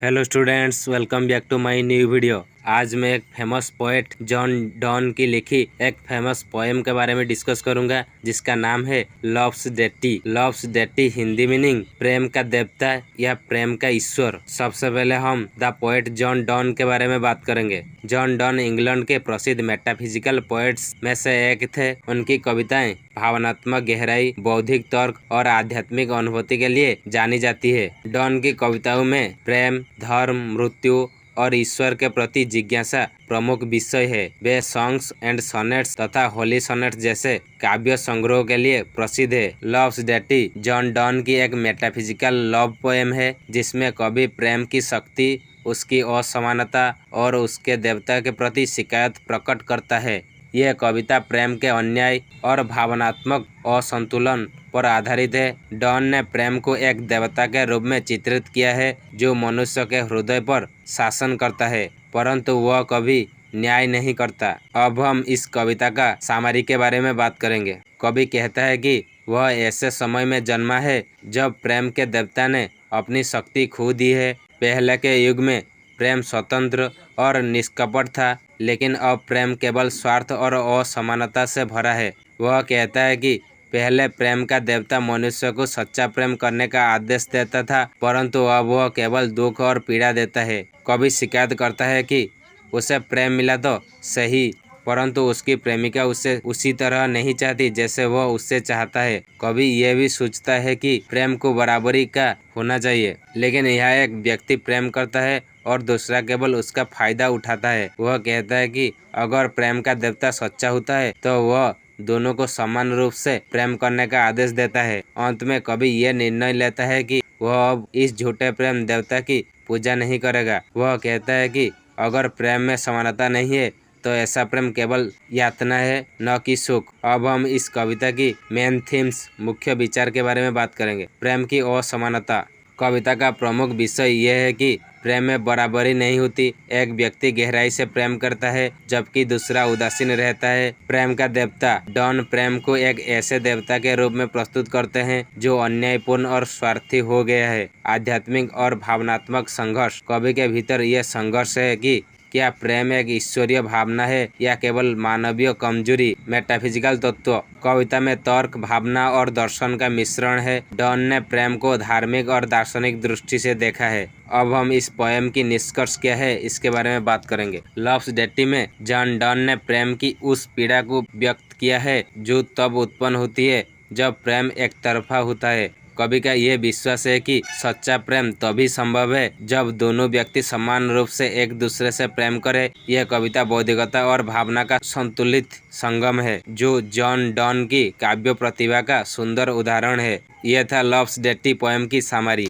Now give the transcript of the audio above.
Hello students, welcome back to my new video. आज मैं एक फेमस पोएट जॉन डॉन की लिखी एक फेमस पोएम के बारे में डिस्कस करूंगा, जिसका नाम है love's deity. Love's deity Hindi meaning प्रेम का देवता या प्रेम का ईश्वर। सबसे पहले हम द पोएट जॉन डॉन के बारे में बात करेंगे। जॉन डॉन इंग्लैंड के प्रसिद्ध मेटाफिजिकल पोएट्स में से एक थे। उनकी कविताएं भावनात्मक गहराई, बौद्धिक तर्क और आध्यात्मिक अनुभूति के लिए जानी जाती है। डॉन की कविताओं में प्रेम, धर्म, मृत्यु और ईश्वर के प्रति जिज्ञासा प्रमुख विषय है। वे सॉन्ग्स एंड सोनेट्स तथा होली सोनेट्स जैसे काव्य संग्रह के लिए प्रसिद्ध है। लव्स डेटी जॉन डॉन की एक मेटाफिजिकल लव पोएम है, जिसमें कवि प्रेम की शक्ति, उसकी असमानता और उसके देवता के प्रति शिकायत प्रकट करता है। यह कविता प्रेम के अन्याय और भावनात्मक असंतुलन पर आधारित है। डॉन ने प्रेम को एक देवता के रूप में चित्रित किया है, जो मनुष्य के हृदय पर शासन करता है, परंतु वह कभी न्याय नहीं करता। अब हम इस कविता का सामरी के बारे में बात करेंगे। कवि कहता है कि वह ऐसे समय में जन्मा है जब प्रेम के देवता ने अपनी शक्ति खो दी है। पहले के युग में प्रेम स्वतंत्र और निष्कपट था, लेकिन अब प्रेम केवल स्वार्थ और असमानता से भरा है। वह कहता है कि पहले प्रेम का देवता मनुष्य को सच्चा प्रेम करने का आदेश देता था, परंतु अब वह केवल दुख और पीड़ा देता है। कवि शिकायत करता है कि उसे प्रेम मिला तो सही, परंतु उसकी प्रेमिका उसे उसी तरह नहीं चाहती जैसे वह उससे चाहता है। कवि यह भी सोचता है कि प्रेम को बराबरी का होना चाहिए, लेकिन यह एक व्यक्ति प्रेम करता है और दूसरा केवल उसका फायदा उठाता है। वह कहता है कि अगर प्रेम का देवता सच्चा होता है तो वह दोनों को समान रूप से प्रेम करने का आदेश देता है। अंत में कवि यह निर्णय लेता है कि वह अब इस झूठे प्रेम देवता की पूजा नहीं करेगा। वह कहता है कि अगर प्रेम में समानता नहीं है तो ऐसा प्रेम केवल यातना है, न कि सुख। अब हम इस कविता की मेन थीम्स, मुख्य विचार के बारे में बात करेंगे। प्रेम की असमानता। कविता का प्रमुख विषय यह है कि प्रेम में बराबरी नहीं होती। एक व्यक्ति गहराई से प्रेम करता है जबकि दूसरा उदासीन रहता है। प्रेम का देवता डॉन प्रेम को एक ऐसे देवता के रूप में प्रस्तुत करते हैं जो अन्यायपूर्ण और स्वार्थी हो गया है। आध्यात्मिक और भावनात्मक संघर्ष। कवि के भीतर यह संघर्ष है कि क्या प्रेम एक ईश्वरीय भावना है या केवल मानवीय कमजोरी। मेटाफिजिकल तत्व। कविता में तर्क, भावना और दर्शन का मिश्रण है। डॉन ने प्रेम को धार्मिक और दार्शनिक दृष्टि से देखा है। अब हम इस पोएम की निष्कर्ष क्या है इसके बारे में बात करेंगे। लव्स डेटी में जॉन डॉन ने प्रेम की उस पीड़ा को व्यक्त किया है जो तब उत्पन्न होती है जब प्रेम एक तरफा होता है। कवि का यह विश्वास है कि सच्चा प्रेम तभी संभव है जब दोनों व्यक्ति समान रूप से एक दूसरे से प्रेम करे। यह कविता बौद्धिकता और भावना का संतुलित संगम है, जो जॉन डॉन की काव्य प्रतिभा का सुंदर उदाहरण है। यह था लव्स डेटी पोएम की सामरी।